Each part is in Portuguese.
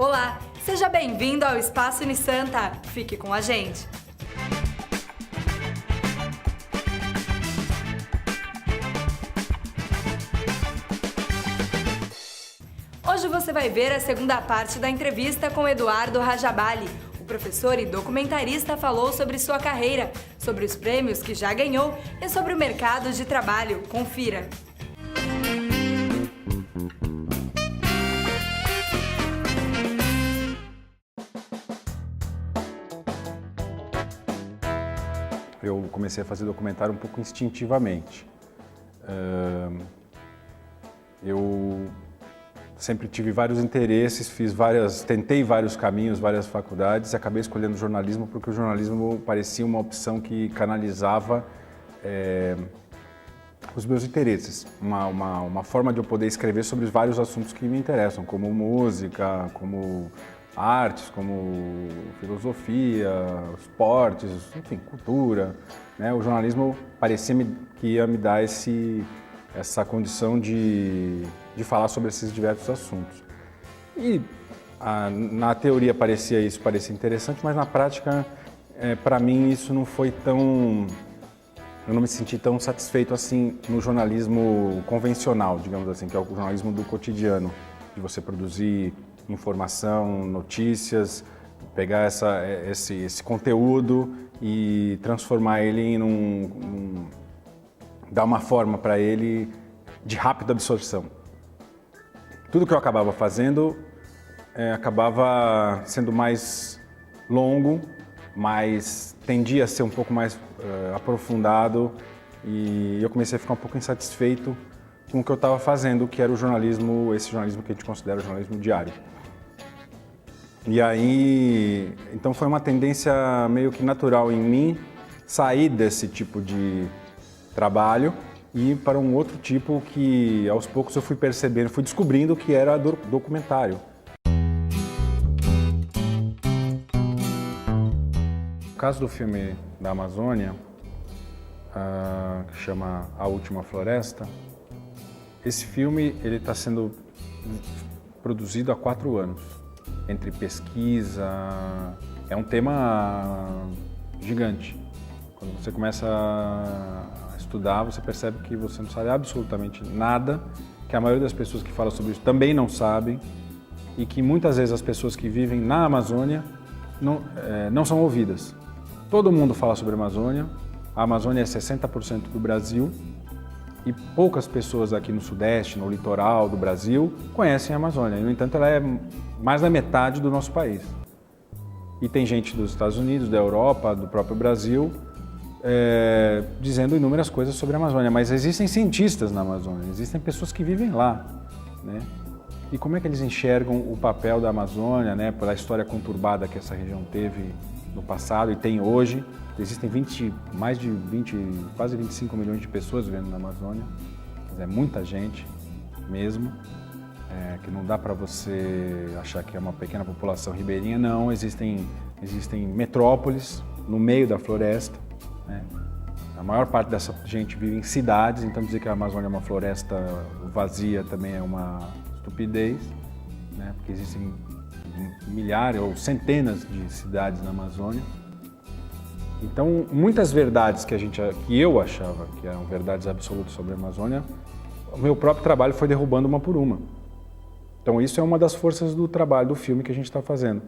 Olá, seja bem-vindo ao Espaço Unisanta. Fique com a gente. Hoje você vai ver a segunda parte da entrevista com Eduardo Rajabali. O professor e documentarista falou sobre sua carreira, sobre os prêmios que já ganhou e sobre o mercado de trabalho. Confira! Eu comecei a fazer documentário um pouco instintivamente. Eu sempre tive vários interesses, tentei vários caminhos, várias faculdades e acabei escolhendo jornalismo porque o jornalismo parecia uma opção que canalizava os meus interesses. Uma forma de eu poder escrever sobre vários assuntos que me interessam, como música, como artes, como filosofia, esportes, enfim, cultura, né? O jornalismo parecia que ia me dar essa condição de falar sobre esses diversos assuntos. E na teoria parecia interessante, mas na prática, para mim, isso não foi tão... Eu não me senti tão satisfeito assim no jornalismo convencional, digamos assim, que é o jornalismo do cotidiano, de você produzir informação, notícias, pegar esse conteúdo e transformar ele dar uma forma para ele de rápida absorção. Tudo que eu acabava fazendo acabava sendo mais longo, tendia a ser um pouco mais aprofundado e eu comecei a ficar um pouco insatisfeito com o que eu estava fazendo, que era esse jornalismo que a gente considera o jornalismo diário. E aí, então foi uma tendência meio que natural em mim sair desse tipo de trabalho e ir para um outro tipo que aos poucos eu fui descobrindo que era documentário. No caso do filme da Amazônia, que chama A Última Floresta, esse filme ele está sendo produzido há 4 anos. Entre pesquisa, é um tema gigante. Quando você começa a estudar, você percebe que você não sabe absolutamente nada, que a maioria das pessoas que falam sobre isso também não sabem e que muitas vezes as pessoas que vivem na Amazônia não são ouvidas. Todo mundo fala sobre a Amazônia é 60% do Brasil e poucas pessoas aqui no Sudeste, no litoral do Brasil, conhecem a Amazônia. No entanto, ela é mais da metade do nosso país. E tem gente dos Estados Unidos, da Europa, do próprio Brasil, dizendo inúmeras coisas sobre a Amazônia. Mas existem cientistas na Amazônia, existem pessoas que vivem lá, né? E como é que eles enxergam o papel da Amazônia, né, pela história conturbada que essa região teve no passado e tem hoje? Existem quase 25 milhões de pessoas vivendo na Amazônia. É muita gente mesmo, que não dá para você achar que é uma pequena população ribeirinha, não. Existem metrópoles no meio da floresta, né? A maior parte dessa gente vive em cidades, então dizer que a Amazônia é uma floresta vazia também é uma estupidez, né? Porque existem milhares ou centenas de cidades na Amazônia. Então, muitas verdades que eu achava que eram verdades absolutas sobre a Amazônia, o meu próprio trabalho foi derrubando uma por uma. Então, isso é uma das forças do trabalho, do filme que a gente está fazendo.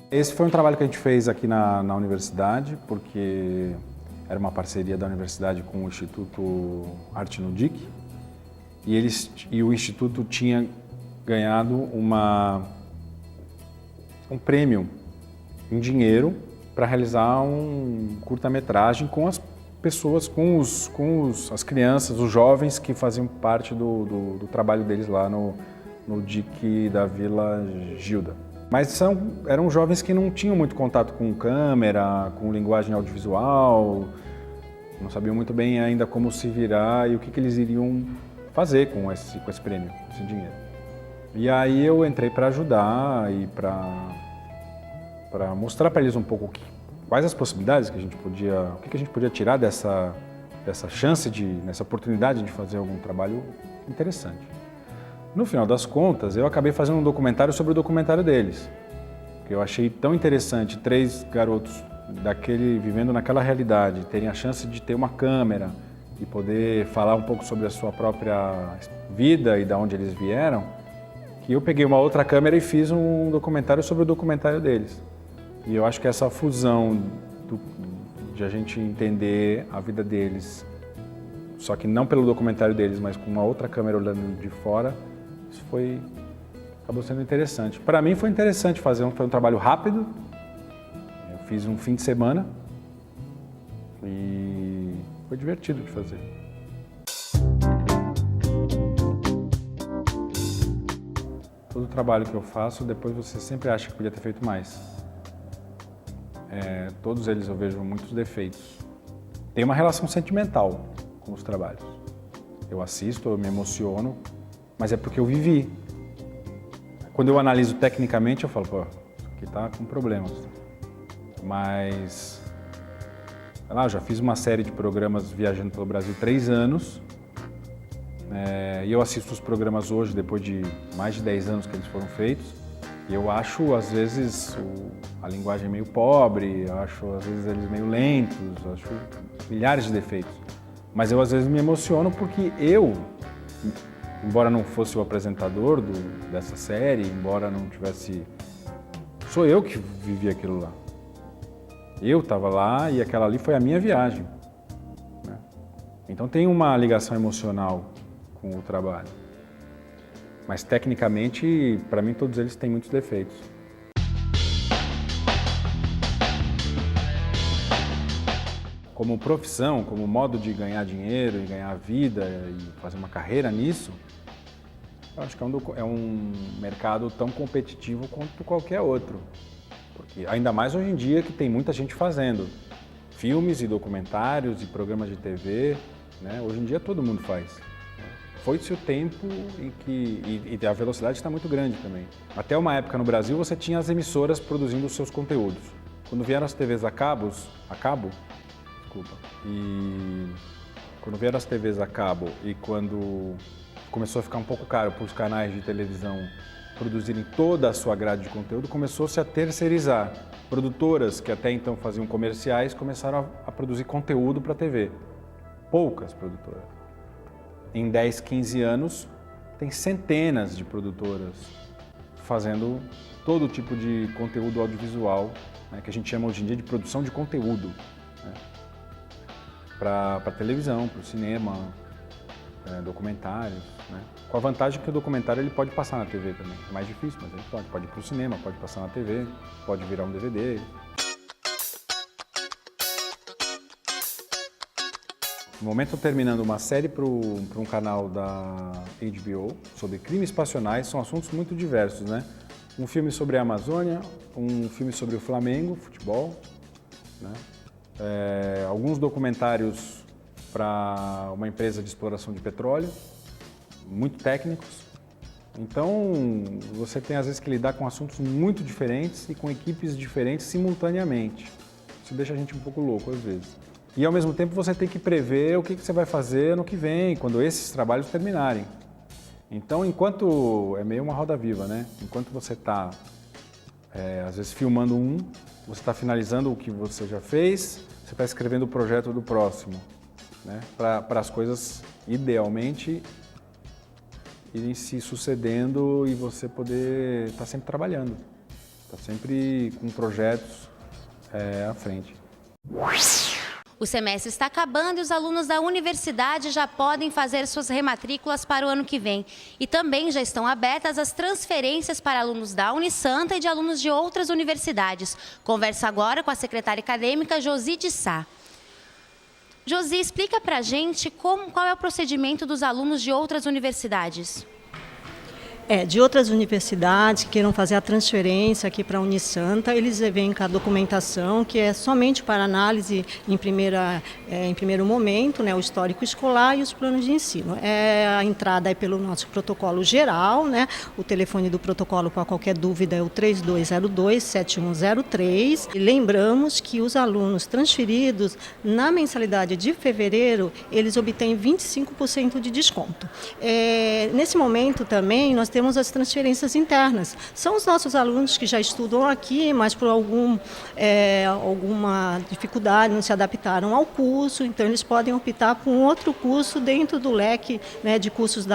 Esse foi um trabalho que a gente fez aqui na universidade, porque era uma parceria da universidade com o Instituto Arte no DIC, e o Instituto tinha ganhado um prêmio em dinheiro para realizar um curta-metragem com as pessoas, as crianças, os jovens que faziam parte do trabalho deles lá no DIC da Vila Gilda. Mas eram jovens que não tinham muito contato com câmera, com linguagem audiovisual, não sabiam muito bem ainda como se virar e o que eles iriam fazer com esse prêmio, esse dinheiro. E aí eu entrei para ajudar e para mostrar para eles um pouco quais as possibilidades que a gente podia, o que a gente podia tirar dessa chance, dessa oportunidade de fazer algum trabalho interessante. No final das contas, eu acabei fazendo um documentário sobre o documentário deles. Que eu achei tão interessante, 3 garotos vivendo naquela realidade, terem a chance de ter uma câmera e poder falar um pouco sobre a sua própria vida e de onde eles vieram, que eu peguei uma outra câmera e fiz um documentário sobre o documentário deles. E eu acho que essa fusão de a gente entender a vida deles, só que não pelo documentário deles, mas com uma outra câmera olhando de fora, isso acabou sendo interessante. Para mim foi interessante fazer foi um trabalho rápido. Eu fiz um fim de semana e foi divertido de fazer. Todo o trabalho que eu faço, depois você sempre acha que podia ter feito mais. Todos eles eu vejo muitos defeitos. Tem uma relação sentimental com os trabalhos. Eu assisto, eu me emociono, mas é porque eu vivi. Quando eu analiso tecnicamente, eu falo, pô, isso aqui tá com problemas. Mas, sei lá, eu já fiz uma série de programas viajando pelo Brasil 3 anos. E eu assisto os programas hoje, depois de mais de 10 anos que eles foram feitos. E eu acho, às vezes, a linguagem meio pobre, eu acho, às vezes, eles meio lentos, eu acho milhares de defeitos. Mas eu, às vezes, me emociono porque eu, embora não fosse o apresentador dessa série, embora não tivesse... Sou eu que vivi aquilo lá. Eu estava lá e aquela ali foi a minha viagem. Né? Então tem uma ligação emocional com o trabalho. Mas tecnicamente, para mim, todos eles têm muitos defeitos. Como profissão, como modo de ganhar dinheiro e ganhar vida e fazer uma carreira nisso, eu acho que é um mercado tão competitivo quanto qualquer outro. Porque ainda mais hoje em dia que tem muita gente fazendo filmes e documentários e programas de TV, né? Hoje em dia todo mundo faz. Foi-se o tempo em que... E a velocidade está muito grande também. Até uma época no Brasil você tinha as emissoras produzindo os seus conteúdos. Quando vieram as TVs a cabo, e quando começou a ficar um pouco caro para os canais de televisão produzirem toda a sua grade de conteúdo, começou-se a terceirizar. Produtoras que até então faziam comerciais começaram a produzir conteúdo para a TV. Poucas produtoras. Em 10, 15 anos, tem centenas de produtoras fazendo todo tipo de conteúdo audiovisual, né, que a gente chama hoje em dia de produção de conteúdo, né, para televisão, para o cinema, documentários. Né, com a vantagem que o documentário ele pode passar na TV também. É mais difícil, mas ele pode ir para o cinema, pode passar na TV, pode virar um DVD. No momento estou terminando uma série para um canal da HBO sobre crimes passionais, são assuntos muito diversos, né? Um filme sobre a Amazônia, um filme sobre o Flamengo, futebol, né? Alguns documentários para uma empresa de exploração de petróleo, muito técnicos. Então, você tem às vezes que lidar com assuntos muito diferentes e com equipes diferentes simultaneamente. Isso deixa a gente um pouco louco às vezes. E, ao mesmo tempo, você tem que prever o que você vai fazer no que vem, quando esses trabalhos terminarem. Então, é meio uma roda viva, né? Enquanto você está, às vezes, filmando você está finalizando o que você já fez, você está escrevendo o projeto do próximo, né? Para as coisas, idealmente, irem se sucedendo e você poder estar sempre trabalhando. Está sempre com projetos à frente. O semestre está acabando e os alunos da universidade já podem fazer suas rematrículas para o ano que vem. E também já estão abertas as transferências para alunos da Unisanta e de alunos de outras universidades. Converso agora com a secretária acadêmica Josi de Sá. Josi, explica para a gente qual é o procedimento dos alunos de outras universidades. De outras universidades que queiram fazer a transferência aqui para a Unisanta, eles vêm com a documentação, que é somente para análise em primeiro momento, né, o histórico escolar e os planos de ensino. A entrada é pelo nosso protocolo geral, né, o telefone do protocolo para qualquer dúvida é o 3202-7103. E lembramos que os alunos transferidos na mensalidade de fevereiro, eles obtêm 25% de desconto. Nesse momento também nós temos as transferências internas. São os nossos alunos que já estudam aqui, mas por alguma dificuldade não se adaptaram ao curso, então eles podem optar por um outro curso dentro do leque, né, de cursos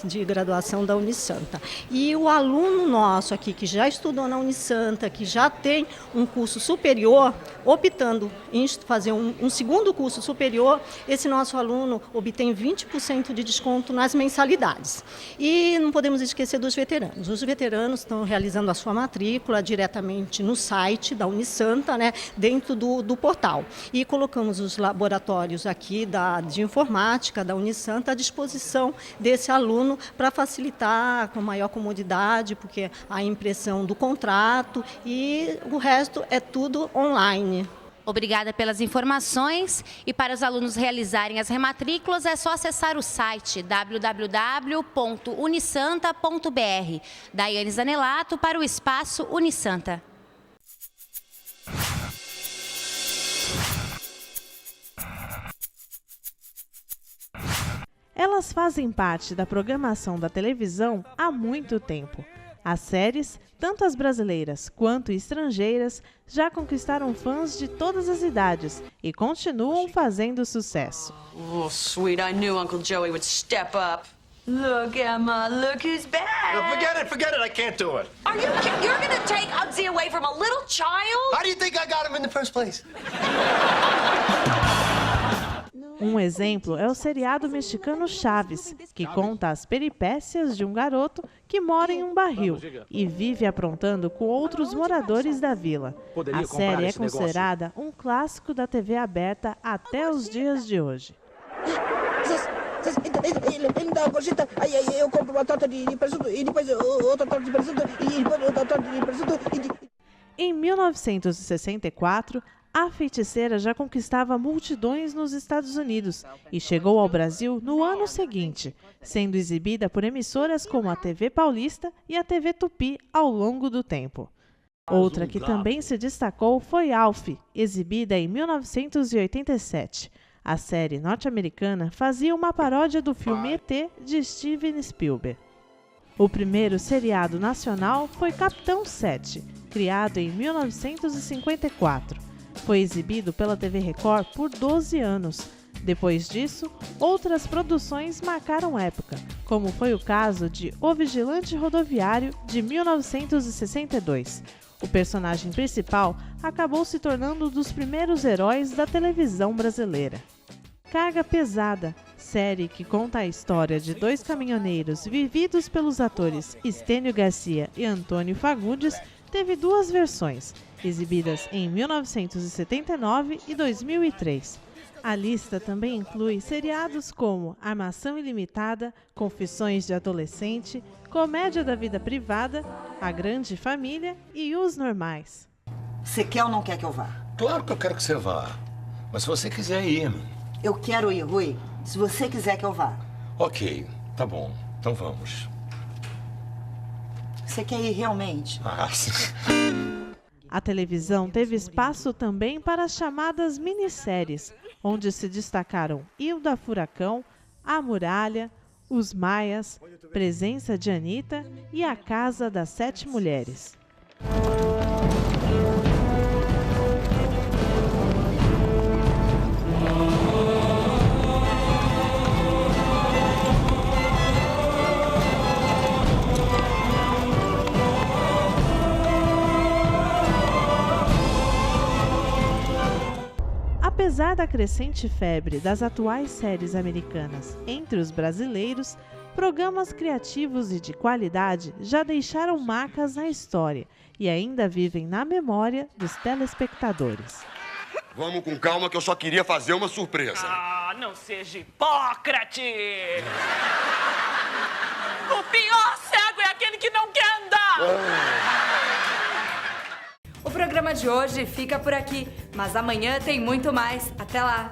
de graduação da Unisanta. E o aluno nosso aqui que já estudou na Unisanta, que já tem um curso superior, optando em fazer um segundo curso superior, esse nosso aluno obtém 20% de desconto nas mensalidades. E não podemos esquecer dos veteranos. Os veteranos estão realizando a sua matrícula diretamente no site da Unisanta, né, dentro do portal. E colocamos os laboratórios aqui de informática da Unisanta à disposição desse aluno para facilitar com maior comodidade, porque a impressão do contrato e o resto é tudo online. Obrigada pelas informações e para os alunos realizarem as rematrículas é só acessar o site www.unisanta.br. Daiane Zanelato para o Espaço Unisanta. Elas fazem parte da programação da televisão há muito tempo. As séries, tanto as brasileiras quanto estrangeiras, já conquistaram fãs de todas as idades e continuam fazendo sucesso. Oh, sweet, I knew Uncle Joey would step up. Look, Emma, look who's back. No, forget it, I can't do it. Are you kidding? You're gonna take Uggsy away from a little child? How do you think I got him in the first place? Um exemplo é o seriado mexicano Chaves, que conta as peripécias de um garoto que mora em um barril e vive aprontando com outros moradores da vila. A série é considerada um clássico da TV aberta até os dias de hoje. Eu compro uma torta de presunto e depois outra torta de presunto e depois outra torta de presunto. Em 1964, A Feiticeira já conquistava multidões nos Estados Unidos e chegou ao Brasil no ano seguinte, sendo exibida por emissoras como a TV Paulista e a TV Tupi ao longo do tempo. Outra que também se destacou foi Alf, exibida em 1987. A série norte-americana fazia uma paródia do filme ET de Steven Spielberg. O primeiro seriado nacional foi Capitão 7, criado em 1954. Foi exibido pela TV Record por 12 anos. Depois disso, outras produções marcaram época, como foi o caso de O Vigilante Rodoviário, de 1962. O personagem principal acabou se tornando um dos primeiros heróis da televisão brasileira. Carga Pesada, série que conta a história de dois caminhoneiros vividos pelos atores Estênio Garcia e Antônio Fagundes, teve duas versões, exibidas em 1979 e 2003. A lista também inclui seriados como Armação Ilimitada, Confissões de Adolescente, Comédia da Vida Privada, A Grande Família e Os Normais. Você quer ou não quer que eu vá? Claro que eu quero que você vá. Mas se você quiser ir... Eu quero ir, Rui. Se você quiser que eu vá. Ok, tá bom. Então vamos. Você quer ir realmente? Ah, sim. A televisão teve espaço também para as chamadas minisséries, onde se destacaram Hilda Furacão, A Muralha, Os Maias, Presença de Anitta e A Casa das 7 Mulheres. Apesar da crescente febre das atuais séries americanas entre os brasileiros, programas criativos e de qualidade já deixaram marcas na história e ainda vivem na memória dos telespectadores. Vamos com calma que eu só queria fazer uma surpresa. Ah, não seja Hipócrates! O pior cego é programa de hoje fica por aqui, mas amanhã tem muito mais. Até lá!